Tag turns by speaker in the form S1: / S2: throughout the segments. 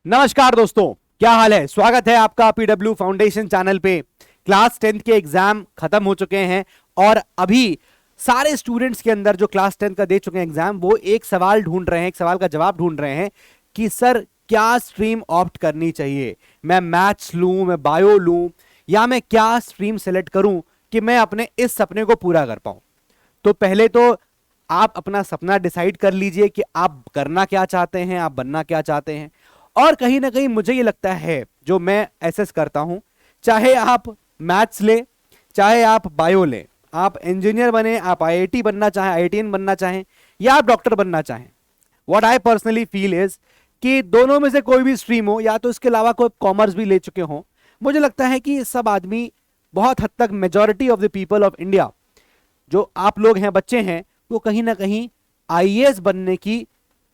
S1: नमस्कार दोस्तों, क्या हाल है। स्वागत है आपका पीडब्ल्यू फाउंडेशन चैनल पे। क्लास 10th के एग्जाम खत्म हो चुके हैं और अभी सारे स्टूडेंट्स के अंदर जो क्लास 10th का दे चुके हैं एग्जाम, वो एक सवाल ढूंढ रहे हैं, एक सवाल का जवाब ढूंढ रहे हैं कि सर क्या स्ट्रीम ऑप्ट करनी चाहिए। मैं मैथ्स लूं, मैं बायो लूं, या मैं क्या स्ट्रीम सेलेक्ट करूं कि मैं अपने इस सपने को पूरा कर पाऊं। तो पहले तो आप अपना सपना डिसाइड कर लीजिए कि आप करना क्या चाहते हैं, आप बनना क्या चाहते हैं। और कहीं ना कहीं मुझे ये लगता है, जो मैं एसेस करता हूं, चाहे आप मैथ्स ले, चाहे आप बायो ले, आप इंजीनियर बने, आप आईआईटी बनना चाहें, आईआईटीएन बनना चाहें, या आप डॉक्टर बनना चाहें, what I personally feel is कि दोनों में से कोई भी स्ट्रीम हो, या तो इसके अलावा कोई कॉमर्स भी ले चुके हो, मुझे लगता है कि सब आदमी बहुत हद तक majority of the people of India, जो आप लोग हैं, बच्चे हैं, वो कहीं ना कहीं आईएएस बनने की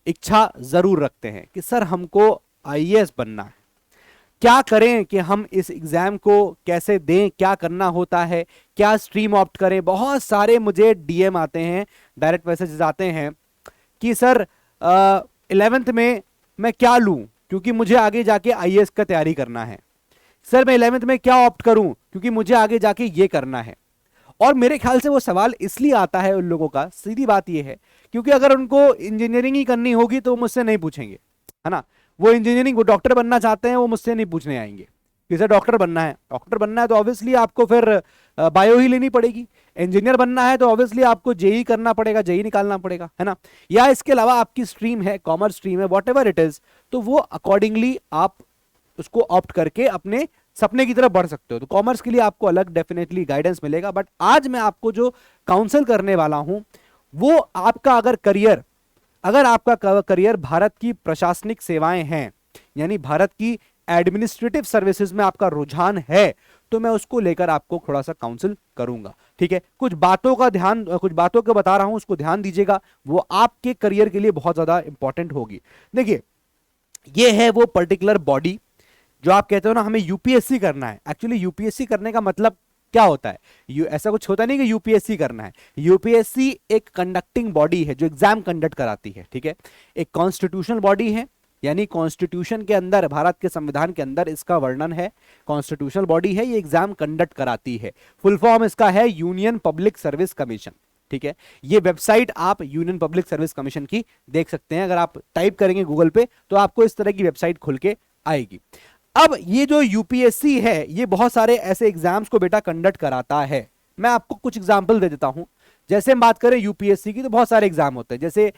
S1: इच्छा जरूर रखते हैं कि सर हमको आईएएस बनना है। क्या करें कि हम इस एग्जाम को कैसे दें, क्या करना होता है, क्या स्ट्रीम ऑप्ट करें। बहुत सारे मुझे डीएम आते हैं, डायरेक्ट मैसेजेस आते हैं कि सर 11th में मैं क्या लूं, क्योंकि मुझे आगे जाके आईएएस का तैयारी करना है। सर मैं 11th में क्या ऑप्ट करूं, क्योंकि मुझे आगे जाके ये करना है। और मेरे ख्याल से वो सवाल इसलिए आता है उन लोगों का, सीधी बात ये है, क्योंकि अगर उनको इंजीनियरिंग ही करनी होगी तो वो मुझसे नहीं पूछेंगे, है ना। वो इंजीनियरिंग, वो डॉक्टर बनना चाहते हैं, वो मुझसे नहीं पूछने आएंगे कि सर डॉक्टर बनना है। डॉक्टर बनना है तो ऑब्वियसली आपको फिर बायो ही लेनी पड़ेगी। इंजीनियर बनना है तो ऑब्वियसली आपको जेई करना पड़ेगा, जेई निकालना पड़ेगा, है ना। या इसके अलावा आपकी स्ट्रीम है, कॉमर्स स्ट्रीम है, वॉट एवर इट इज, तो वो अकॉर्डिंगली आप उसको ऑप्ट करके अपने सपने की तरफ बढ़ सकते हो। तो कॉमर्स के लिए आपको अलग डेफिनेटली गाइडेंस मिलेगा, बट आज मैं आपको जो काउंसिल करने वाला हूं वो आपका अगर आपका करियर भारत की प्रशासनिक सेवाएं हैं, यानी भारत की एडमिनिस्ट्रेटिव सर्विसेज में आपका रुझान है, तो मैं उसको लेकर आपको थोड़ा सा काउंसिल करूंगा। ठीक है, कुछ बातों को बता रहा हूं, उसको ध्यान दीजिएगा, वो आपके करियर के लिए बहुत ज्यादा इंपॉर्टेंट होगी। देखिए, ये है वो पर्टिकुलर बॉडी जो आप कहते हो ना हमें यूपीएससी करना है। एक्चुअली यूपीएससी करने का मतलब क्या होता है, ऐसा कुछ होता नहीं कि यूपीएससी करना है। यूपीएससी एक कंडक्टिंग बॉडी है जो एग्जाम कंडक्ट कराती है। ठीक है, एक कॉन्स्टिट्यूशनल बॉडी है, यानी कॉन्स्टिट्यूशन के अंदर, भारत के संविधान के अंदर इसका वर्णन है। कॉन्स्टिट्यूशनल बॉडी है, ये एग्जाम कंडक्ट कराती है। फुल फॉर्म इसका है यूनियन पब्लिक सर्विस कमीशन। ठीक है, ये वेबसाइट आप यूनियन पब्लिक सर्विस कमीशन की देख सकते हैं। अगर आप टाइप करेंगे गूगल पे तो आपको इस तरह की वेबसाइट खुल के आएगी। अब ये जो यूपीएससी है, ये बहुत सारे ऐसे एग्जाम्स को बेटा कंडक्ट कराता है। मैं आपको कुछ एग्जांपल दे देता हूं। जैसे हम बात करें यूपीएससी की, तो बहुत सारे एग्जाम होते हैं। जैसे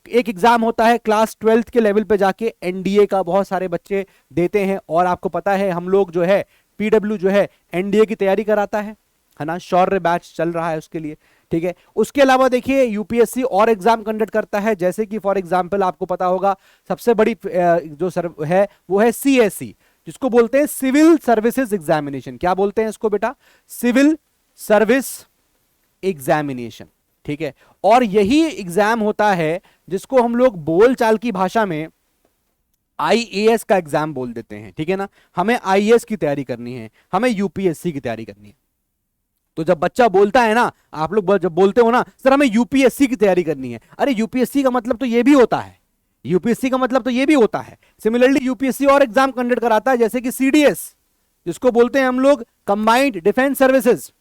S1: एक एग्जाम होता है क्लास 12th के लेवल पे जाके, एनडीए का बहुत सारे बच्चे देते हैं। और आपको पता है हम लोग जो है पीडब्ल्यू जो है एनडीए की तैयारी कराता है ना, शौर्य बैच चल रहा है उसके लिए। ठीक है, उसके अलावा देखिए यूपीएससी और एग्जाम कंडक्ट करता है, जैसे कि फॉर एग्जांपल आपको पता होगा सबसे बड़ी जो है वो है सीएससी, जिसको बोलते हैं सिविल सर्विसेज एग्जामिनेशन। क्या बोलते हैं इसको बेटा? Civil service examination. ठीक है, और यही एग्जाम होता है जिसको हम लोग बोलचाल की भाषा में आईएएस का एग्जाम बोल देते हैं। ठीक है ना, हमें आईएएस की तैयारी करनी है, हमें यूपीएससी की तैयारी करनी है। तो जब बच्चा बोलता है ना, आप लोग जब बोलते हो ना सर हमें यूपीएससी की तैयारी करनी है, अरे यूपीएससी का मतलब तो ये भी होता है, यूपीएससी का मतलब तो ये भी होता है। सिमिलरली यूपीएससी और एग्जाम कंडक्ट कराता है, जैसे कि सीडीएस, जिसको बोलते हैं हम लोग कंबाइंड डिफेंस सर्विसेज,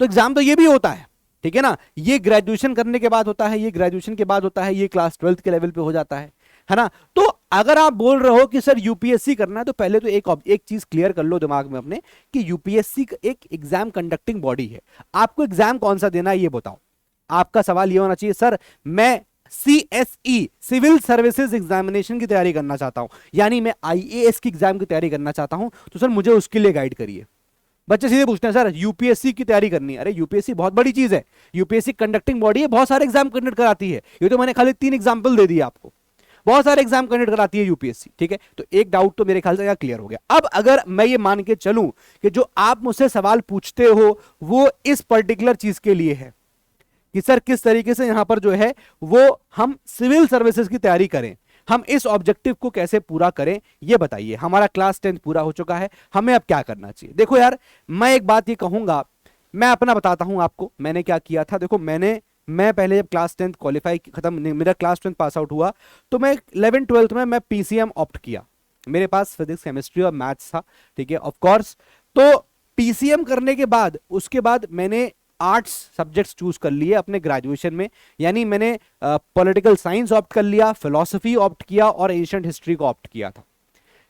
S1: तो एग्जाम तो ये भी होता है। ठीक है ना, ये ग्रेजुएशन करने के बाद होता है, ये ग्रेजुएशन के बाद होता है, ये क्लास 12th के लेवल पे हो जाता है ना। तो अगर आप बोल रहे हो कि सर यूपीएससी करना है, तो पहले तो एक चीज क्लियर कर लो दिमाग में अपने कि यूपीएससी एक एग्जाम कंडक्टिंग बॉडी है। आपको एग्जाम कौन सा देना है ये बताओ। आपका सवाल ये होना चाहिए, सर मैं सीएसई सिविल सर्विसेज एग्जामिनेशन की तैयारी करना चाहता हूं, यानी मैं आईएएस की एग्जाम की तैयारी करना चाहता हूं, तो सर मुझे उसके लिए गाइड करिए। बच्चे सीधे पूछते हैं सर यूपीएससी की तैयारी करनी है। अरे यूपीएससी बहुत बड़ी चीज है, यूपीएससी कंडक्टिंग बॉडी है, बहुत सारे एग्जाम कंडक्ट कराती है। ये तो मैंने खाली 3 एग्जाम्पल दे दिए आपको, बहुत सारे एग्जाम कंडक्ट कराती है यूपीएससी। ठीक है, तो एक डाउट तो मेरे ख्याल से क्लियर हो गया। अब अगर मैं ये मान के चलूं कि जो आप मुझसे सवाल पूछते हो वो इस पर्टिकुलर चीज के लिए है कि सर किस तरीके से यहां पर जो है वो हम सिविल सर्विसेज की तैयारी करें, हम इस ऑब्जेक्टिव को कैसे पूरा करें, ये बताइए। हमारा क्लास 10th पूरा हो चुका है, हमें अब क्या करना चाहिए। देखो यार, मैं एक बात ये कहूंगा, मैं अपना बताता हूं आपको मैंने क्या किया था। देखो मैं पहले जब क्लास 10th क्वालिफाई खत्म, मेरा क्लास 10th पास आउट हुआ, तो मैं 11th 12th में मैं पीसीएम ऑप्ट किया। मेरे पास फिजिक्स केमिस्ट्री और मैथ्स था, ठीक है, ऑफ कोर्स। तो पीसीएम करने के बाद उसके बाद मैंने आर्ट्स सब्जेक्ट्स चूज कर लिए अपने ग्रेजुएशन में, यानी मैंने पॉलिटिकल साइंस ऑप्ट कर लिया, फिलॉसफी ऑप्ट किया और एंशिएंट हिस्ट्री को ऑप्ट किया था,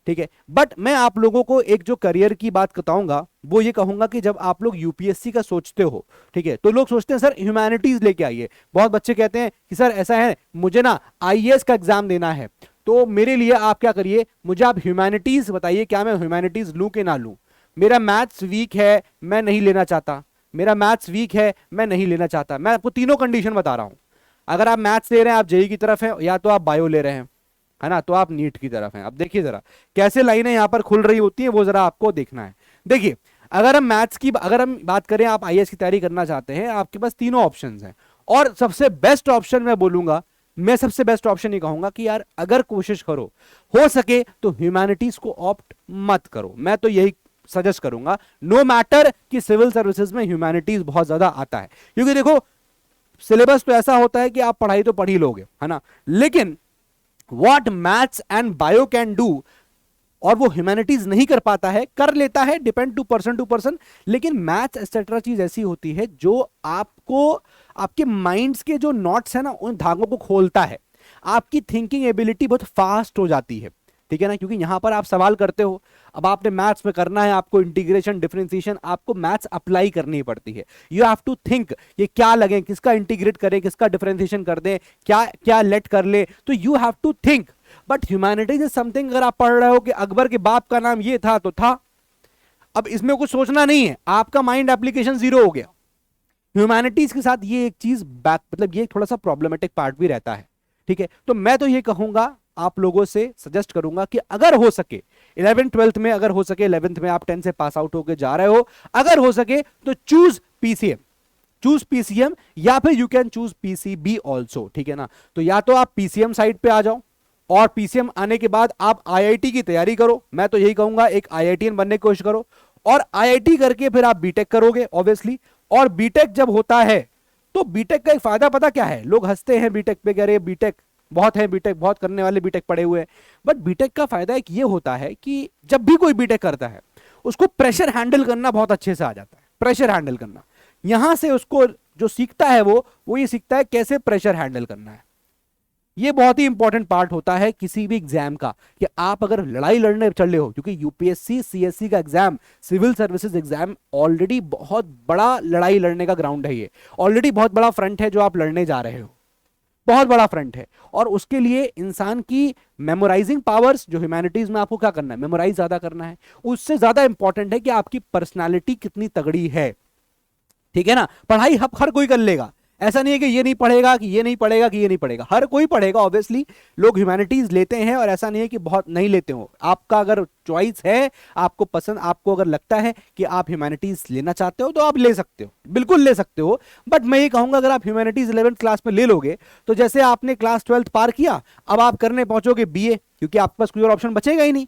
S1: ठीक है। बट मैं आप लोगों को एक जो करियर की बात बताऊंगा वो ये कहूंगा कि जब आप लोग यूपीएससी का सोचते हो, ठीक है, तो लोग सोचते हैं सर ह्यूमैनिटीज लेके आइए। बहुत बच्चे कहते हैं कि सर ऐसा है मुझे ना आईएएस का एग्जाम देना है, तो मेरे लिए आप क्या करिए, मुझे आप ह्यूमैनिटीज बताइए, क्या मैं ह्यूमैनिटीज लूं कि ना लूं। मेरा मैथ्स वीक है, मैं नहीं लेना चाहता, मेरा मैथ्स वीक है, मैं नहीं लेना चाहता। मैं आपको तीनों कंडीशन बता रहा हूं। अगर आप मैथ्स ले रहे हैं, आप जेई की तरफ है, या तो आप बायो ले रहे हैं, है ना, तो आप नीट की तरफ हैं। अब देखिए जरा कैसे लाइनें यहां पर खुल रही होती हैं, वो जरा आपको देखना है। देखिए अगर हम मैथ्स की अगर हम बात करें, आप आईएएस की तैयारी करना चाहते हैं, आपके पास तीनों ऑप्शंस हैं, और सबसे बेस्ट ऑप्शन मैं बोलूंगा, मैं सबसे बेस्ट ऑप्शन ही कहूंगा कि यार अगर कोशिश करो, हो सके तो ह्यूमैनिटीज को ऑप्ट मत करो। मैं तो यही सजेस्ट करूंगा, नो मैटर कि सिविल सर्विसेज में ह्यूमैनिटीज बहुत ज्यादा आता है, क्योंकि देखो सिलेबस तो ऐसा होता है कि आप पढ़ाई तो पढ़ ही लोगे, है ना, लेकिन what maths and bio can do, और वो ह्यूमैनिटीज नहीं कर पाता है, कर लेता है, डिपेंड टू पर्सन। लेकिन मैथ्स एक्सेट्रा चीज ऐसी होती है जो आपको आपके माइंड्स के जो नॉट्स है ना, उन धागों को खोलता है, आपकी थिंकिंग एबिलिटी बहुत फास्ट हो जाती है, ठीक है ना, क्योंकि यहां पर आप सवाल करते हो। अब आपने मैथ्स में करना है, आपको इंटीग्रेशन डिफरेंशिएशन, आपको मैथ्स अप्लाई करनी पड़ती है। यू हैव टू थिंक ये क्या लगे, किसका इंटीग्रेट करें, किसका डिफरेंशिएशन कर दें, क्या क्या लेट कर ले, तो you have to think. But humanities is something, अगर आप पढ़ रहे हो कि अकबर के बाप का नाम ये था तो था, अब इसमें कुछ सोचना नहीं है, आपका माइंड एप्लीकेशन जीरो हो गया। ह्यूमैनिटीज के साथ ये एक चीज बैक, मतलब ये थोड़ा सा प्रॉब्लमेटिक पार्ट भी रहता है, ठीक है। तो मैं तो ये कहूंगा, आप लोगों से सजेस्ट करूंगा कि अगर हो सके 11th 12th में, अगर हो सके 11th में आप 10 से पास आउट होकर जा रहे हो, अगर हो सके तो चूज पीसीएम, चूज पीसीएम, या फिर you can choose PCB also, ठीक है ना। तो या तो आप पीसीएम साइड पे आ जाओ, और पीसीएम आने के बाद आप आईआईटी की तैयारी करो। मैं तो यही कहूंगा एक आईआईटीएन बनने की कोशिश करो, और आईआईटी करके फिर आप बीटेक करोगे ऑब्वियसली। और बीटेक जब होता है तो बीटेक का एक फायदा पता क्या है, लोग हंसते हैं बीटेक पे, कह रहे बीटेक बहुत है, बीटेक बहुत करने वाले बीटेक पढ़े हुए हैं, बट बीटेक का फायदा एक ये होता है कि जब भी कोई बीटेक करता है उसको प्रेशर हैंडल करना बहुत अच्छे से आ जाता है। प्रेशर हैंडल करना, यहां से उसको जो सीखता है वो ये सीखता है कैसे प्रेशर हैंडल करना है। ये बहुत ही इंपॉर्टेंट पार्ट होता है किसी भी एग्जाम का, कि आप अगर लड़ाई लड़ने चले हो, क्योंकि यूपीएससी सीएससी का exam, civil services exam already बहुत बड़ा लड़ाई लड़ने का ग्राउंड है, ये ऑलरेडी बहुत बड़ा फ्रंट है जो आप लड़ने जा रहे हो, बहुत बड़ा फ्रंट है। और उसके लिए इंसान की मेमोराइजिंग पावर्स, जो ह्यूमैनिटीज में आपको क्या करना है, मेमोराइज ज्यादा करना है, उससे ज्यादा इंपॉर्टेंट है कि आपकी पर्सनालिटी कितनी तगड़ी है, ठीक है ना। पढ़ाई हर कोई कर लेगा, ऐसा नहीं है कि ये नहीं पढ़ेगा, कि ये नहीं पढ़ेगा, कि ये नहीं पढ़ेगा, हर कोई पढ़ेगा ऑब्वियसली। लोग ह्यूमैनिटीज लेते हैं, और ऐसा नहीं है कि बहुत नहीं लेते हो। आपका अगर चॉइस है, आपको पसंद, आपको अगर लगता है कि आप ह्यूमैनिटीज लेना चाहते हो तो आप ले सकते हो, बिल्कुल ले सकते हो। बट मैं ये कहूंगा अगर आप ह्यूमैनिटीज 11th क्लास में ले लोगे, तो जैसे आपने क्लास 12th पार किया, अब आप करने पहुंचोगे बीए, क्योंकि आपके पास कोई और ऑप्शन बचेगा ही नहीं,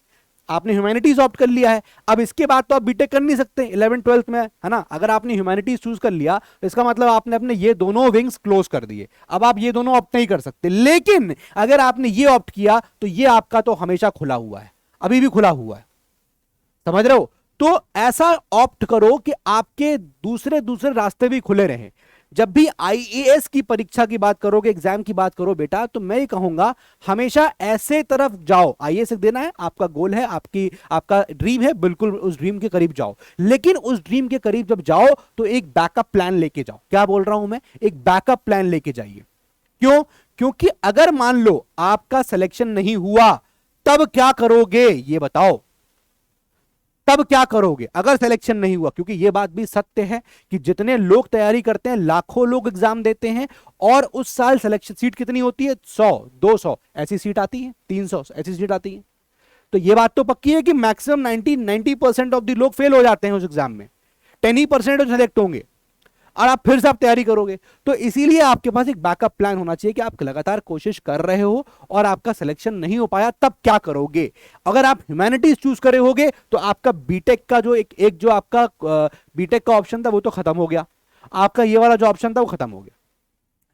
S1: आपने ह्यूमैनिटीज ऑप्ट कर लिया है। अब इसके बाद तो आप बीटेक कर नहीं सकते 11th 12th में, है ना। अगर आपने ह्यूमैनिटीज चूज कर लिया तो इसका मतलब आपने अपने ये दोनों विंग्स क्लोज कर दिए, अब आप ये दोनों ऑप्ट नहीं कर सकते। लेकिन अगर आपने ये ऑप्ट किया तो ये आपका तो हमेशा खुला हुआ है, अभी भी खुला हुआ है, समझ रहे हो। तो ऐसा ऑप्ट करो कि आपके दूसरे दूसरे रास्ते भी खुले रहें। जब भी आईएएस की परीक्षा की बात करोगे, एग्जाम की बात करो बेटा, तो मैं ये कहूंगा हमेशा ऐसे तरफ जाओ, आईएएस देना है, आपका गोल है, आपका ड्रीम है, बिल्कुल उस ड्रीम के करीब जाओ। लेकिन उस ड्रीम के करीब जब जाओ तो एक बैकअप प्लान लेके जाओ। क्या बोल रहा हूं मैं, एक बैकअप प्लान लेके जाइए। क्यों? क्योंकि अगर मान लो आपका सिलेक्शन नहीं हुआ, तब क्या करोगे ये बताओ, तब क्या करोगे अगर सिलेक्शन नहीं हुआ। क्योंकि यह बात भी सत्य है कि जितने लोग तैयारी करते हैं, लाखों लोग एग्जाम देते हैं, और उस साल सिलेक्शन सीट कितनी होती है, 100 200 ऐसी सीट आती है, 300 ऐसी सीट आती है। तो यह बात तो पक्की है कि मैक्सिमम 90% ऑफ द लोग फेल हो जाते हैं उस एग्जाम में, 10% सेलेक्ट होंगे, और आप फिर से आप तैयारी करोगे। तो इसीलिए आपके पास एक बैकअप प्लान होना चाहिए कि आप लगातार कोशिश कर रहे हो और आपका सिलेक्शन नहीं हो पाया, तब क्या करोगे। अगर आप ह्यूमैनिटीज चूज करे होगे तो आपका बीटेक का जो एक जो आपका बीटेक का ऑप्शन था वो तो खत्म हो गया, आपका ये वाला जो ऑप्शन था वो खत्म हो गया।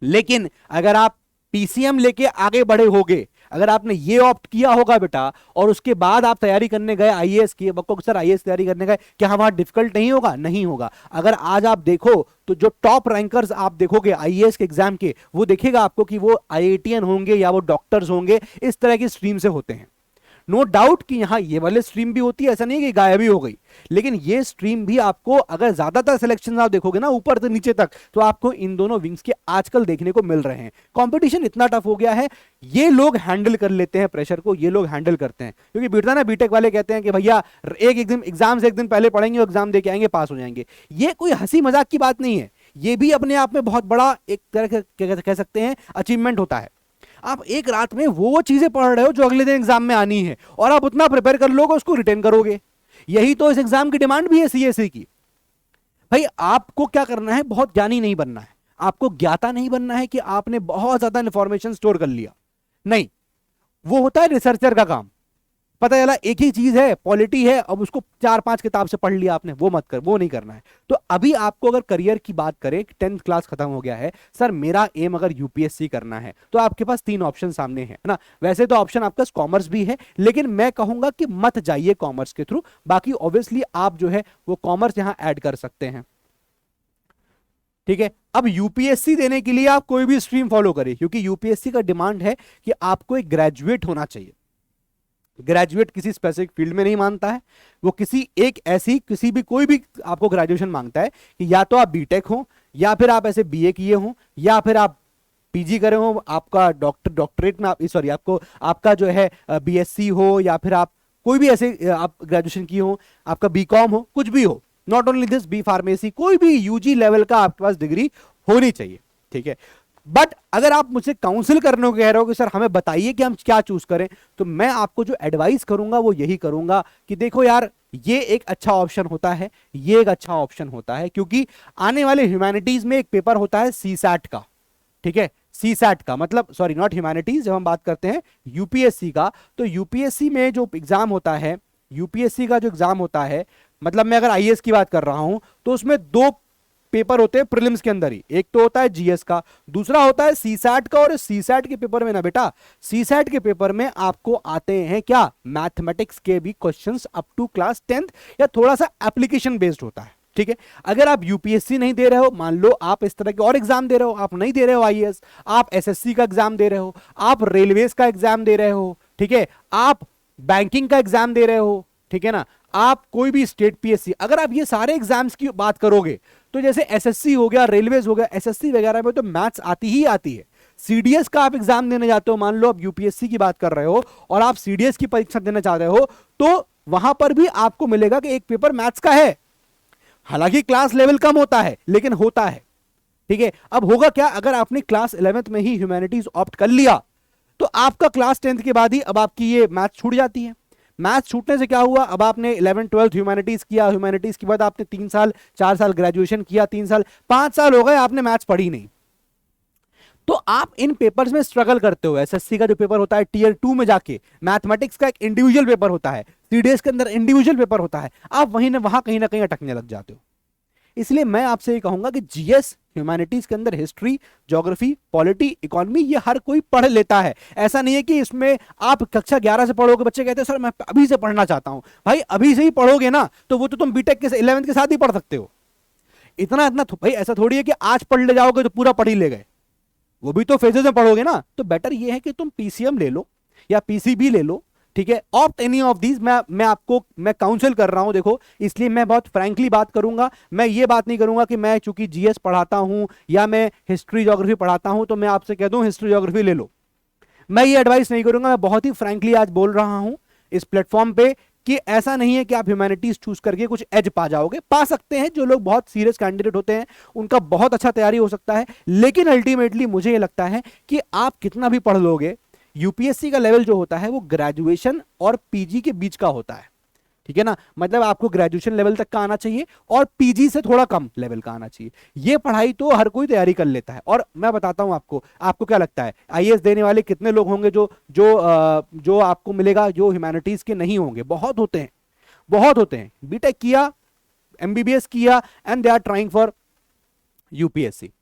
S1: लेकिन अगर आप पीसीएम लेके आगे बढ़े होगे, अगर आपने ये ऑप्ट किया होगा बेटा और उसके बाद आप तैयारी करने गए आईएएस की, आपको सर आईएएस तैयारी करने गए, क्या वहां डिफिकल्ट नहीं होगा? नहीं होगा। अगर आज आप देखो तो जो टॉप रैंकर्स आप देखोगे आईएएस के एग्जाम के, वो देखेगा आपको कि वो आईआईटीएन होंगे या वो डॉक्टर्स होंगे, इस तरह की स्ट्रीम से होते हैं। नो डाउट कि यहां ये वाले स्ट्रीम भी होती है, ऐसा नहीं है कि गायब ही हो गई, लेकिन ये स्ट्रीम भी आपको अगर ज्यादातर सिलेक्शन आप देखोगे ना ऊपर से नीचे तक, तो आपको इन दोनों विंग्स के आजकल देखने को मिल रहे हैं। कंपटीशन इतना टफ हो गया है, ये लोग हैंडल कर लेते हैं प्रेशर को, ये लोग हैंडल करते हैं। क्योंकि बेटा ना बीटेक वाले कहते हैं कि भैया एक दिन एग्जाम से एक दिन पहले पढ़ेंगे और एग्जाम देके आएंगे, पास हो जाएंगे। ये कोई हंसी मजाक की बात नहीं है, ये भी अपने आप में बहुत बड़ा एक तरह कह सकते हैं अचीवमेंट होता है। आप एक रात में वो चीजें पढ़ रहे हो जो अगले दिन एग्जाम में आनी है, और आप उतना प्रिपेयर कर लोगे, उसको रिटेन करोगे। यही तो इस एग्जाम की डिमांड भी है सीएससी की। भाई आपको क्या करना है, बहुत ज्ञानी नहीं बनना है, आपको ज्ञाता नहीं बनना है कि आपने बहुत ज्यादा इंफॉर्मेशन स्टोर कर लिया, नहीं, वो होता है रिसर्चर का काम। पता चला एक ही चीज है, पॉलिटी है, अब उसको 4-5 किताब से पढ़ लिया आपने, वो मत कर, वो नहीं करना है। तो अभी आपको अगर करियर की बात करें, 10th क्लास खत्म हो गया है, सर मेरा एम अगर यूपीएससी करना है, तो आपके पास 3 ऑप्शन सामने है ना। वैसे तो ऑप्शन आपका कॉमर्स भी है, लेकिन मैं कहूंगा कि मत जाइए कॉमर्स के थ्रू, बाकी ऑब्वियसली आप जो है वो कॉमर्स यहां ऐड कर सकते हैं, ठीक है। अब यूपीएससी देने के लिए आप कोई भी स्ट्रीम फॉलो करें, क्योंकि यूपीएससी का डिमांड है कि आपको एक ग्रेजुएट होना चाहिए। ग्रेजुएट किसी स्पेसिफिक फील्ड में नहीं मानता है, वो किसी एक ऐसी किसी भी कोई भी आपको ग्रेजुएशन मांगता है कि या तो आप बीटेक हो, या फिर आप ऐसे बीए किए हो, या फिर आप पीजी करे हो, आपका डॉक्टरेट में आप सॉरी आपको आपका जो है बीएससी हो, या फिर आप कोई भी ऐसे आप ग्रेजुएशन किए हो, आपका बीकॉम हो, कुछ भी हो, not only this, B pharmacy, कोई भी यूजी लेवल का आपके पास डिग्री होनी चाहिए, ठीक है। बट अगर आप मुझसे काउंसिल करने को कह रहे हो कि सर हमें बताइए कि हम क्या चूज करें, तो मैं आपको जो एडवाइस करूंगा वो यही करूंगा कि देखो यार, ये एक अच्छा ऑप्शन होता है, ये एक अच्छा ऑप्शन होता है, क्योंकि आने वाले ह्यूमैनिटीज में एक पेपर होता है सीसैट का, ठीक है। सीसैट का मतलब सॉरी नॉट ह्यूमैनिटीज, जब हम बात करते हैं यूपीएससी का, तो यूपीएससी में जो एग्जाम होता है, यूपीएससी का जो एग्जाम होता है, मतलब मैं अगर आईएएस की बात कर रहा हूं, तो उसमें 2 पेपर होते हैं प्रीलिम्स के अंदर ही, एक तो होता है जीएस का, दूसरा होता है सीसैट का। और सीसैट के पेपर में ना बेटा, सीसैट के पेपर में आपको आते हैं क्या, मैथमेटिक्स के भी questions up to class 10th, या थोड़ा सा एप्लीकेशन बेस्ड होता है, ठीक है। अगर आप यूपीएससी नहीं दे रहे हो, मान लो आप इस तरह के और एग्जाम दे रहे हो, आप नहीं दे रहे हो आईएएस, आप एसएससी का एग्जाम दे रहे हो, आप रेलवेज का एग्जाम दे रहे हो, ठीक है, आप बैंकिंग का एग्जाम दे रहे हो, ठीक है ना, आप कोई भी स्टेट पीएससी, अगर आप ये सारे एग्जाम्स की बात करोगे, तो जैसे एसएससी हो गया, रेलवेज हो गया, एसएससी वगैरह में तो मैथ्स आती ही आती है। सीडीएस का आप एग्जाम देने जाते हो, मान लो आप यूपीएससी की बात कर रहे हो और आप सीडीएस की परीक्षा देना चाह रहे हो, तो वहां पर भी आपको मिलेगा कि एक पेपर मैथ्स का है। हालांकि क्लास लेवल कम होता है, लेकिन होता है, ठीक है। अब होगा क्या, अगर आपने क्लास 11th में ही ह्यूमैनिटीज ऑप्ट कर लिया, तो आपका क्लास 10th के बाद ही अब आपकी ये मैथ्स छूट जाती है। मैथ्स छूटने से क्या हुआ, अब आपने 11th 12th ह्यूमैनिटीज किया, ह्यूमैनिटीज के बाद आपने 3 साल 4 साल ग्रेजुएशन किया, 3 साल 5 साल हो गए आपने मैथ्स पढ़ी नहीं, तो आप इन पेपर्स में स्ट्रगल करते हो। एसएससी का जो पेपर होता है टीयर 2 में जाके, मैथमेटिक्स का एक इंडिविजुअल पेपर होता है, सीडीएस के अंदर इंडिविजुअल पेपर होता है, आप वहां कहीं ना कहीं अटकने लग जाते हो। इसलिए मैं आपसे ये कहूंगा कि जीएस ह्यूमैनिटीज के अंदर हिस्ट्री, ज्योग्राफी, पॉलिटी, इकोनॉमी, ये हर कोई पढ़ लेता है। ऐसा नहीं है कि इसमें आप कक्षा 11 से पढ़ोगे, बच्चे कहते हैं सर मैं अभी से पढ़ना चाहता हूं। भाई अभी से ही पढ़ोगे ना, तो वो तो तुम बीटेक के 11th के साथ ही पढ़ सकते हो। इतना इतना भाई ऐसा थोड़ी है कि आज पढ़ ले जाओगे तो पूरा पढ़ ही ले गए, वो भी तो फेजेस में पढ़ोगे ना। तो बेटर ये है कि तुम पीसीएम ले लो या पीसीबी ले लो, ठीक है, ऑप्ट एनी ऑफ दीज। मैं आपको मैं काउंसिल कर रहा हूं, देखो, इसलिए मैं बहुत फ्रैंकली बात करूंगा। मैं ये बात नहीं करूंगा कि मैं चूंकि जीएस पढ़ाता हूं या मैं हिस्ट्री ज्योग्राफी पढ़ाता हूं तो मैं आपसे कह दूं हिस्ट्री ज्योग्राफी ले लो। मैं ये एडवाइस नहीं करूंगा। मैं बहुत ही फ्रैंकली आज बोल रहा हूं इस प्लेटफॉर्म पे कि ऐसा नहीं है कि आप ह्यूमैनिटीज चूज करके कुछ एज पा जाओगे। पा सकते हैं, जो लोग बहुत सीरियस कैंडिडेट होते हैं उनका बहुत अच्छा तैयारी हो सकता है, लेकिन अल्टीमेटली मुझे ये लगता है कि आप कितना भी पढ़ लोगे, यूपीएससी का लेवल जो होता है वो ग्रेजुएशन और पीजी के बीच का होता है, ठीक है ना। मतलब आपको ग्रेजुएशन लेवल तक का आना चाहिए और पीजी से थोड़ा कम लेवल का आना चाहिए। ये पढ़ाई तो हर कोई तैयारी कर लेता है। और मैं बताता हूं आपको क्या लगता है, आईएएस देने वाले कितने लोग होंगे जो आपको मिलेगा जो ह्यूमैनिटीज के नहीं होंगे? बहुत होते हैं, बहुत होते हैं। बीटेक किया, एमबीबीएस किया and they are trying for UPSC.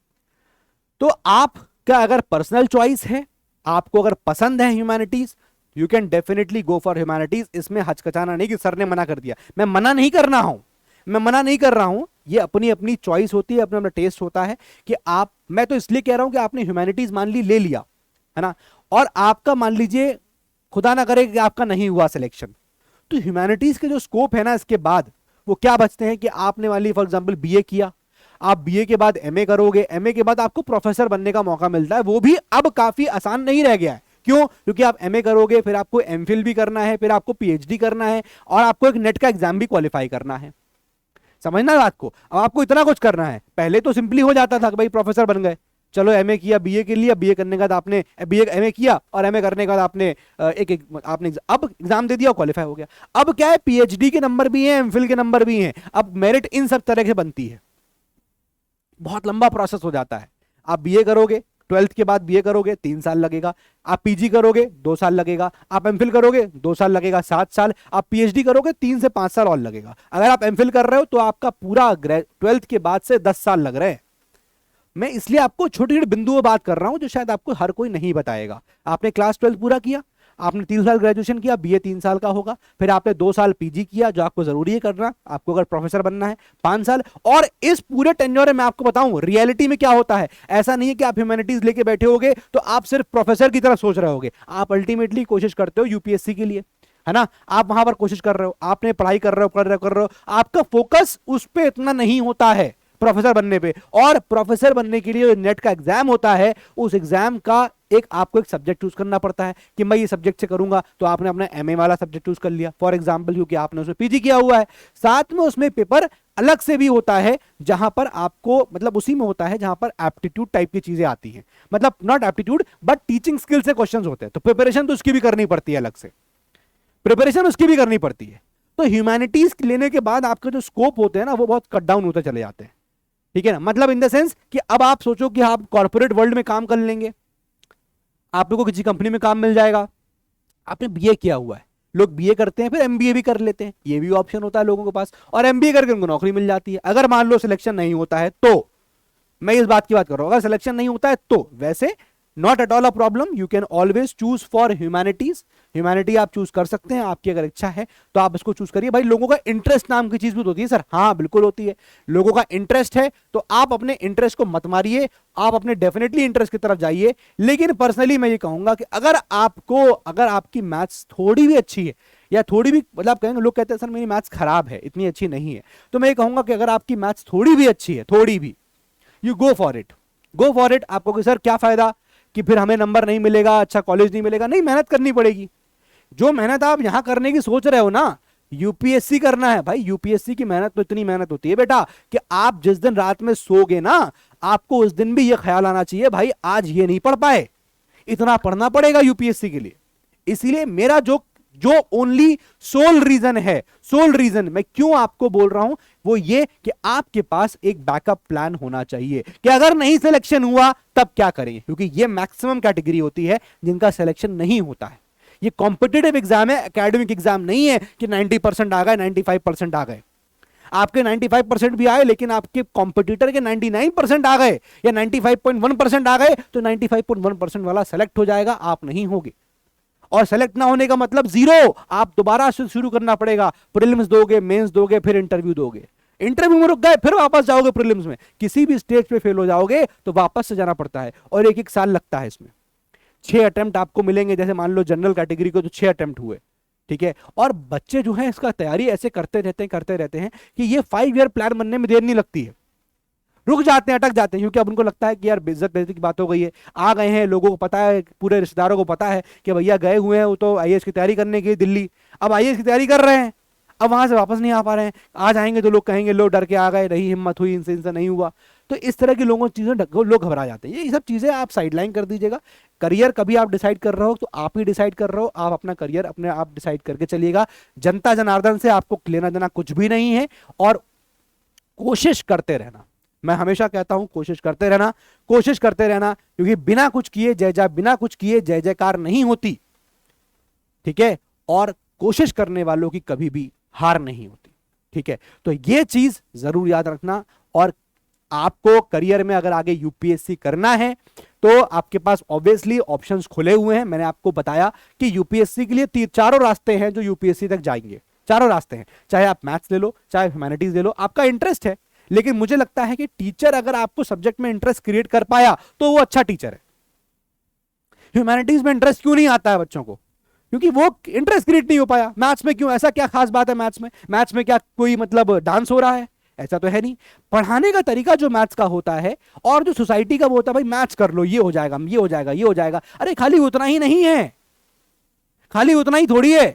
S1: तो आपका अगर पर्सनल चॉइस है आपको अगर पसंद है humanities, you can definitely go for humanities. इसमें हचकचाना नहीं कि सर ने मना कर दिया, मैं मना नहीं कर रहा हूं, मैं मना नहीं कर रहा हूं, ये अपनी अपनी चॉइस होती है, अपना अपना टेस्ट होता है कि आप, मैं तो इसलिए कह रहा हूं कि आपने ह्यूमैनिटीज मान ली, ले लिया है ना, और आपका मान लीजिए खुदा ना करे कि आपका नहीं हुआ सिलेक्शन, तो ह्यूमैनिटीज के जो स्कोप है ना इसके बाद वो क्या बचते हैं कि आपने मान ली फॉर एग्जांपल बीए किया, आप बीए के बाद एमए करोगे, एमए के बाद आपको प्रोफेसर बनने का मौका मिलता है, वो भी अब काफी आसान नहीं रह गया है। क्यों? क्योंकि आप एमए करोगे, फिर आपको एमफिल भी करना है, फिर आपको पीएचडी करना है, और आपको एक नेट का एग्जाम भी क्वालिफाई करना है। समझना बात को? अब आपको इतना कुछ करना है। पहले तो सिंपली हो जाता था कि भाई प्रोफेसर बन गए, चलो एमए किया, बीए के लिए, बीए करने के बाद आपने बीए एमए किया, और एमए करने के बाद आपने आपने अब एग्जाम दे दिया, क्वालिफाई हो गया। अब क्या है, पीएचडी के नंबर भी हैं, एमफिल के नंबर भी हैं, अब मेरिट इन सब तरह से बनती है। बहुत लंबा प्रोसेस हो जाता है। आप बीए करोगे, 12th के बाद बीए करोगे 3 साल लगेगा, आप पीजी करोगे 2 साल लगेगा, आप एमफिल करोगे 2 साल लगेगा, 7 साल, आप पीएचडी करोगे 3 से 5 साल और लगेगा। अगर आप एमफिल कर रहे हो तो आपका पूरा 12th के बाद से 10 साल लग रहे हैं। मैं इसलिए आपको छोटे छोटे बिंदुओं बात कर रहा हूं जो शायद आपको हर कोई नहीं बताएगा। आपने क्लास 12 पूरा किया, आपने 3 साल ग्रेजुएशन किया, बीए 3 साल का होगा, फिर आपने 2 साल पीजी किया जो आपको जरूरी है करना, आपको अगर प्रोफेसर बनना है 5 साल। और इस पूरे टेन्योर में मैं आपको बताऊं रियलिटी में क्या होता है, ऐसा नहीं है कि आप ह्यूमैनिटीज लेके बैठे होगे तो आप सिर्फ प्रोफेसर की तरह सोच रहे होगे, आप अल्टीमेटली कोशिश करते हो यूपीएससी के लिए, है ना, आप वहां पर कोशिश कर रहे हो, आपने पढ़ाई कर रहे हो, कर रहे हो, आपका फोकस उस पर इतना नहीं होता है प्रोफेसर बनने पे। और प्रोफेसर बनने के लिए जो नेट का एग्जाम होता है, उस एग्जाम का आपको एक सब्जेक्ट चूज करना पड़ता है कि मैं ये सब्जेक्ट से करूंगा, तो आपने अपना एमए वाला सब्जेक्ट चूज कर लिया फॉर एग्जांपल, क्योंकि आपने उसमें पीजी किया हुआ है। साथ में उसमें पेपर अलग से भी होता है जहां पर आपको, मतलब उसी में होता है जहां पर एप्टीट्यूड टाइप की चीजें आती हैं, मतलब not aptitude but teaching skill से क्वेश्चंस होते हैं, तो प्रिपरेशन तो उसकी भी करनी पड़ती है, अलग से प्रिपरेशन उसकी भी करनी पड़ती है। तो ह्यूमैनिटीज लेने के बाद आपके जो स्कोप होते हैं ना वो बहुत कट डाउन होते चले जाते हैं, ठीक है ना, मतलब इन द सेंस कि अब आप सोचो कि आप कॉर्पोरेट वर्ल्ड में काम कर लेंगे, आप लोगों को किसी कंपनी में काम मिल जाएगा, आपने बीए किया हुआ है, लोग बीए करते हैं फिर एमबीए भी कर लेते हैं, ये भी ऑप्शन होता है लोगों के पास, और एमबीए करके उनको नौकरी मिल जाती है। अगर मान लो सिलेक्शन नहीं होता है तो, मैं इस बात की बात कर रहा हूं, अगर सिलेक्शन नहीं होता है तो वैसे not at all a problem, you can always choose for humanities. Humanity आप चूज कर सकते हैं, आपकी अगर इच्छा है तो आप इसको चूज करिए। भाई लोगों का इंटरेस्ट नाम की चीज भी तो होती है सर, हाँ बिल्कुल होती है, लोगों का इंटरेस्ट है तो आप अपने इंटरेस्ट को मत मारिए, आप अपने डेफिनेटली इंटरेस्ट की तरफ जाइए। लेकिन पर्सनली मैं ये कहूंगा कि अगर आपकी मैथ्स थोड़ी भी अच्छी है, या थोड़ी भी, मतलब कहेंगे, लोग कहते हैं सर मेरी मैथ्स खराब है, इतनी अच्छी नहीं है, तो मैं ये कहूंगा कि अगर आपकी मैथ्स थोड़ी भी अच्छी है, थोड़ी भी, you go for it, go for it. आपको कि सर क्या फायदा कि फिर हमें नंबर नहीं मिलेगा, अच्छा कॉलेज नहीं मिलेगा, नहीं, मेहनत करनी पड़ेगी। जो मेहनत आप यहां करने की सोच रहे हो ना, यूपीएससी करना है, भाई यूपीएससी की मेहनत तो इतनी मेहनत होती है बेटा कि आप जिस दिन रात में सोगे ना, आपको उस दिन भी ये ख्याल आना चाहिए भाई आज ये नहीं पढ़ पाए, इतना पढ़ना पड़ेगा यूपीएससी के लिए। इसीलिए मेरा जो जो ओनली सोल रीजन है, सोल रीजन मैं क्यों आपको बोल रहा हूं वो ये कि आपके पास एक बैकअप प्लान होना चाहिए कि अगर नहीं सिलेक्शन हुआ तब क्या करेंगे, क्योंकि ये मैक्सिमम कैटेगरी होती है जिनका सिलेक्शन नहीं होता है। ये कॉम्पिटिटिव एग्जाम है, एकेडमिक एग्जाम नहीं है कि 90% आ गए, 95% आ गए। आपके 95% भी आए लेकिन आपके कॉम्पिटिटर के 99% आ गए या 95.1% आ गए, तो 95.1% वाला सेलेक्ट हो जाएगा, आप नहीं होगे। और सेलेक्ट ना होने का मतलब जीरो, आप दोबारा से शुरू करना पड़ेगा, प्रीलिम्स दोगे, मेंस दोगे, फिर इंटरव्यू दोगे, इंटरव्यू में रुक गए फिर वापस जाओगे प्रीलिम्स में, किसी भी स्टेज पे फेल हो जाओगे तो वापस से जाना पड़ता है, और एक एक साल लगता है इसमें। 6 अटेम्प्ट आपको मिलेंगे, जैसे मान लो जनरल कैटेगरी को तो 6 अटेम्प्ट हुए, ठीक है। और बच्चे जो हैं इसका तैयारी ऐसे करते रहते हैं कि ये 5 ईयर प्लान बनने में देर नहीं लगती है, रुक जाते हैं, अटक जाते हैं, क्योंकि अब उनको लगता है कि यार बेइज्जत बेइज्जती की बात हो गई है, आ गए हैं, लोगों को पता है, पूरे रिश्तेदारों को पता है कि भैया गए हुए हैं वो तो आईएएस की तैयारी करने के दिल्ली, अब आईएएस की तैयारी कर रहे हैं, अब वहां से वापस नहीं आ पा रहे हैं, आ जाएंगे तो लोग कहेंगे लो डर के आ गए, रही हिम्मत हुई, इनसे नहीं हुआ। तो इस तरह की लोगों चीजें लोग घबरा जाते हैं। ये सब चीजें आप साइडलाइन कर दीजिएगा। करियर कभी आप डिसाइड कर रहे हो तो आप ही डिसाइड कर रहे हो, आप अपना करियर अपने आप डिसाइड करके चलिएगा। जनता जनार्दन से आपको लेना देना कुछ भी नहीं है, और कोशिश करते रहना, मैं हमेशा कहता हूं कोशिश करते रहना, कोशिश करते रहना, क्योंकि बिना कुछ किए बिना कुछ किए जय जयकार नहीं होती, ठीक है। और कोशिश करने वालों की कभी भी हार नहीं होती, ठीक है। तो ये चीज जरूर याद रखना। और आपको करियर में अगर आगे यूपीएससी करना है तो आपके पास ऑब्वियसली ऑप्शंस खुले हुए हैं। मैंने आपको बताया कि यूपीएससी के लिए चारों रास्ते हैं जो यूपीएससी तक जाएंगे, चारों रास्ते हैं। चाहे आप मैथ्स ले लो, चाहे ह्यूमैनिटीज ले लो, आपका इंटरेस्ट है। लेकिन मुझे लगता है कि टीचर अगर आपको सब्जेक्ट में इंटरेस्ट क्रिएट कर पाया तो वो अच्छा टीचर है। ह्यूमैनिटीज में इंटरेस्ट क्यों नहीं आता है बच्चों को? क्योंकि वो इंटरेस्ट क्रिएट नहीं हो पाया। मैथ्स में क्यों? ऐसा क्या खास बात है मैथ्स में? मैथ्स में क्या कोई मतलब डांस हो रहा है? ऐसा तो है नहीं। पढ़ाने का तरीका जो मैथ्स का होता है और जो सोसाइटी का वो होता है, भाई मैथ्स कर लो, ये हो जाएगा, ये हो जाएगा, ये हो जाएगा। अरे खाली उतना ही नहीं है, खाली उतना ही थोड़ी है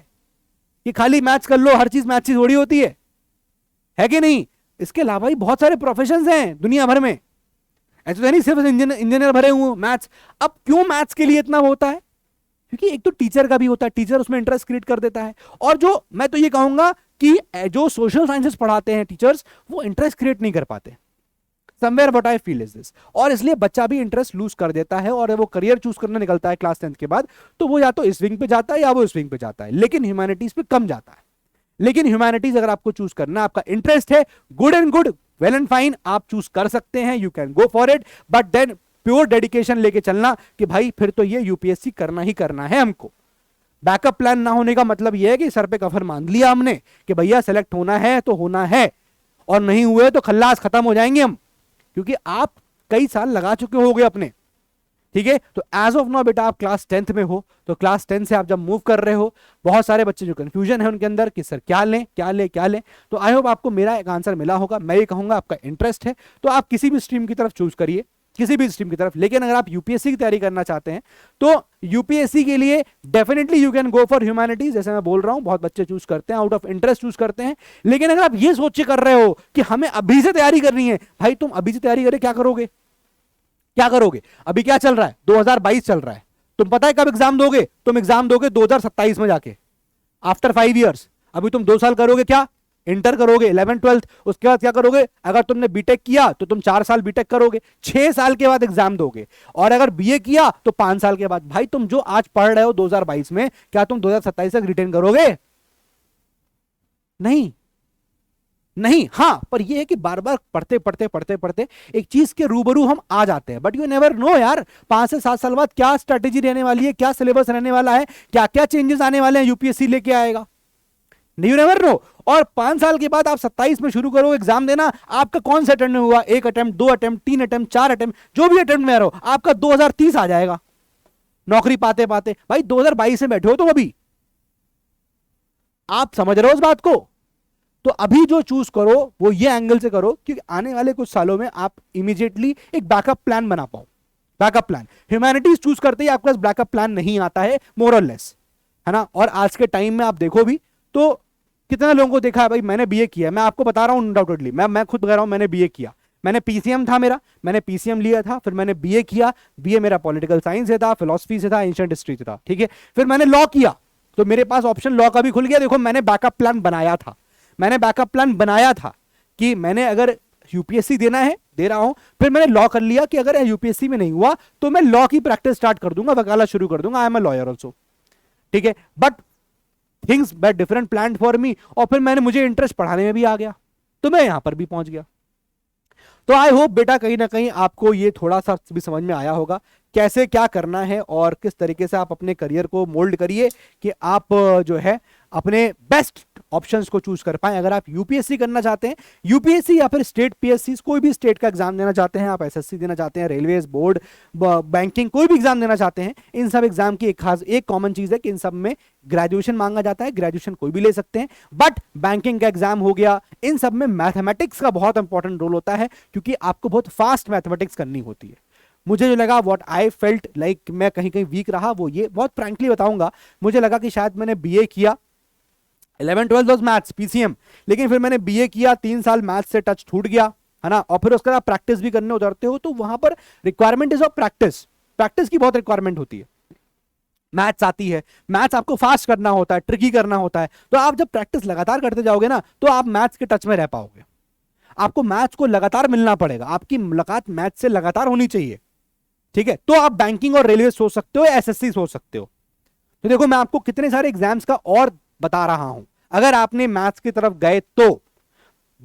S1: कि खाली मैथ्स कर लो, हर चीज मैथ्स ही थोड़ी होती है कि नहीं? इसके अलावा भी बहुत सारे प्रोफेशंस हैं दुनिया भर में। ऐसा तो नहीं सिर्फ इंजीनियर भरे हुए मैथ्स। अब क्यों मैथ्स के लिए इतना होता है? क्योंकि एक तो टीचर का भी होता है, टीचर उसमें इंटरेस्ट क्रिएट कर देता है। और जो मैं तो ये कहूंगा कि जो सोशल साइंसेस पढ़ाते हैं टीचर्स, वो इंटरेस्ट क्रिएट नहीं कर पाते। Somewhere what I feel is this. और इसलिए बच्चा भी इंटरेस्ट लूज कर देता है और वो करियर चूज करने निकलता है क्लास 10 के बाद, तो वो या तो इस विंग पे जाता है या वो इस विंग पे जाता है, लेकिन ह्यूमैनिटीज पे कम जाता है। लेकिन ह्यूमैनिटीज अगर आपको चूज करना, आपका इंटरेस्ट है, good and good, well and fine, आप चूज कर सकते हैं, you can go for it. But then pure dedication लेके चलना कि भाई फिर तो ये यूपीएससी करना ही करना है हमको। बैकअप प्लान ना होने का मतलब यह है कि सर पे कफन मान लिया हमने कि भैया सेलेक्ट होना है तो होना है, और नहीं हुए तो खल्लास, खत्म हो जाएंगे हम। क्योंकि आप कई साल लगा चुके होगे अपने, ठीक है? तो एज ऑफ नाउ बेटा आप क्लास 10th में हो, तो क्लास 10 से आप जब मूव कर रहे हो, बहुत सारे बच्चे जो कंफ्यूजन है उनके अंदर कि सर क्या लें क्या लें क्या लें। तो आई होप आपको मेरा एक आंसर मिला होगा। मैं ये कहूंगा आपका इंटरेस्ट है तो आप किसी भी स्ट्रीम की तरफ चूज करिए, किसी भी स्ट्रीम की तरफ। लेकिन अगर आप यूपीएससी की तैयारी करना चाहते हैं तो यूपीएससी के लिए definitely you can go for humanities. जैसे मैं बोल रहा हूं, बहुत बच्चे चूज करते हैं, आउट ऑफ इंटरेस्ट चूज करते हैं। लेकिन अगर आप ये सोच के कर रहे हो कि हमें अभी से तैयारी करनी है, भाई तुम अभी से तैयारी करें क्या करोगे? क्या करोगे? अभी क्या चल रहा है? 2022 चल रहा है। तुम पता है कब एग्जाम दोगे? तुम एग्जाम दोगे 2027 में जाके, आफ्टर 5 ईयर्स। अभी तुम 2 साल करोगे क्या? इंटर करोगे, 11th 12th, उसके बाद क्या करोगे? अगर तुमने बीटेक किया तो तुम 4 साल बीटेक करोगे, 6 साल के बाद एग्जाम दोगे। और अगर बीए किया तो 5 साल के बाद। भाई तुम जो आज पढ़ रहे हो 2022 में, क्या तुम 2027 तक रिटेन करोगे? नहीं, नहीं। हाँ, पर यह है कि बार बार पढ़ते पढ़ते पढ़ते पढ़ते एक चीज के रूबरू हम आ जाते हैं। बट यू नेवर नो यार, 5 से 7 साल बाद क्या स्ट्रेटेजी रहने वाली है, क्या सिलेबस रहने वाला है, क्या क्या चेंजेस आने वाले हैं, यूपीएससी लेके आएगा। You never know. और 5 साल के बाद आप 27 में शुरू करो एग्जाम देना, आपका कौन सा अटेम्प्ट हुआ? 1 अटेम्प्ट, 2 अटेम्प्ट, 3 अटेम्प्ट, 4 अटेम्प्ट, जो भी अटेम्प्ट में रहो, आपका 2030 आ जाएगा नौकरी पाते पाते। भाई 2022 में बैठे हो तुम अभी, आप समझ रहे हो इस बात को? तो अभी जो चूज करो वो ये एंगल से करो कि आने वाले कुछ सालों में आप इमीडिएटली एक बैकअप प्लान बना पाओ। बैकअप प्लान, ह्यूमैनिटीज चूज करते ही आपके पास बैकअप प्लान नहीं आता है, मोर और लेस, है ना? और आज के टाइम में आप देखो भी तो कितने लोगों को देखा है, भाई मैंने बीए किया, मैं आपको बता रहा हूं अनडाउटेडली, मैं खुद कह रहा हूं, मैंने बीए किया, मैंने पीसीएम था मेरा, मैंने पीसीएम लिया था, फिर मैंने बीए किया, बीए मेरा पॉलिटिकल साइंस से था, फिलॉसफी से था, एंशिएंट हिस्ट्री से था, ठीक है? फिर मैंने लॉ किया तो मेरे पास ऑप्शन लॉ का भी खुल गया। देखो मैंने बैकअप प्लान बनाया था, मैंने बैकअप प्लान बनाया था कि मैंने अगर यूपीएससी देना है, दे रहा हूं, फिर मैंने लॉ कर लिया कि अगर यूपीएससी में नहीं हुआ तो मैं लॉ की प्रैक्टिस स्टार्ट कर दूंगा, वकालत शुरू कर दूंगा, I am a lawyer also, ठीक है? But things were different plan for me, और फिर मैंने, मुझे इंटरेस्ट पढ़ाने में भी आ गया तो मैं यहां पर भी पहुंच गया। तो आई होप बेटा कहीं ना कहीं आपको ये थोड़ा सा भी समझ में आया होगा कैसे क्या करना है और किस तरीके से आप अपने करियर को मोल्ड करिए कि आप जो है अपने बेस्ट ऑप्शंस को चूज कर पाएं। अगर आप यूपीएससी करना चाहते हैं, यूपीएससी या फिर स्टेट पीएससी, कोई भी स्टेट का एग्जाम देना चाहते हैं, आप एसएससी देना चाहते हैं, रेलवेज बोर्ड, बैंकिंग, कोई भी एग्जाम देना चाहते हैं, इन सब एग्जाम की एक खास एक कॉमन चीज है कि इन सब में ग्रेजुएशन मांगा जाता है। ग्रेजुएशन कोई भी ले सकते हैं, बट बैंकिंग का एग्जाम हो गया, इन सब में मैथमेटिक्स का बहुत इंपॉर्टेंट रोल होता है क्योंकि आपको बहुत फास्ट मैथमेटिक्स करनी होती है। मुझे जो लगा, व्हाट आई फेल्ट लाइक मैं कहीं कहीं वीक रहा, वो ये बहुत फ्रैंकली बताऊंगा, मुझे लगा कि शायद मैंने बीए किया, 11 12 वाज मैथ्स पीसीएम, लेकिन फिर मैंने बीए किया, 3 साल मैथ्स से टच छूट गया, है ना? और फिर उसके बाद प्रैक्टिस भी करने उतरते हो तो वहां पर requirement is of practice, practice की बहुत रिक्वायरमेंट होती है। मैथ्स आती है, मैथ्स आपको फास्ट करना होता है, ट्रिकी करना होता है, तो आप जब प्रैक्टिस लगातार करते जाओगे ना तो आप मैथ्स के टच में रह पाओगे। आपको मैथ्स को लगातार मिलना पड़ेगा, आपकी मुलाकात मैथ्स से लगातार होनी चाहिए, ठीक है? तो आप बैंकिंग और रेलवे सोच सकते हो, एसएससी सोच सकते हो। तो देखो मैं आपको कितने सारे एग्जाम्स का और बता रहा हूं, अगर आपने मैथ्स की तरफ गए तो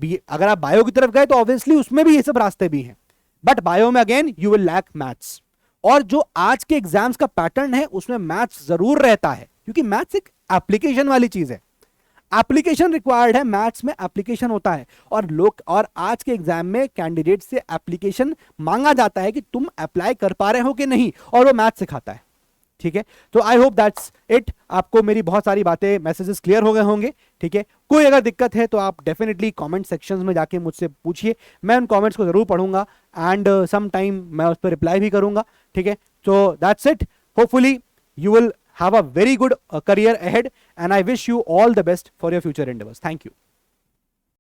S1: अगर आप बायो की तरफ गए तो ऑब्वियसली उसमें भी ये सब रास्ते भी हैं, बट बायो में again you will lack maths. और जो आज के एग्जाम्स का पैटर्न है उसमें मैथ्स जरूर रहता है, क्योंकि मैथ्स एक एप्लीकेशन वाली चीज है, एप्लीकेशन रिक्वायर्ड है, मैथ्स में एप्लीकेशन होता है। और आज के एग्जाम में कैंडिडेट से एप्लीकेशन मांगा जाता है कि तुम अप्लाई कर पा रहे हो कि नहीं, और वो मैथ्स सिखाता है। ठीक है, तो आई होप दैट्स इट। आपको मेरी बहुत सारी बातें, मैसेजेस क्लियर हो गए होंगे। ठीक है, कोई अगर दिक्कत है तो आप डेफिनेटली कमेंट सेक्शंस में जाके मुझसे पूछिए, मैं उन कमेंट्स को जरूर पढ़ूंगा एंड सम टाइम मैं उस पर रिप्लाई भी करूंगा। ठीक है, तो that's it. Hopefully you will have a very good career ahead, and I wish you all the best for your future endeavors. Thank you.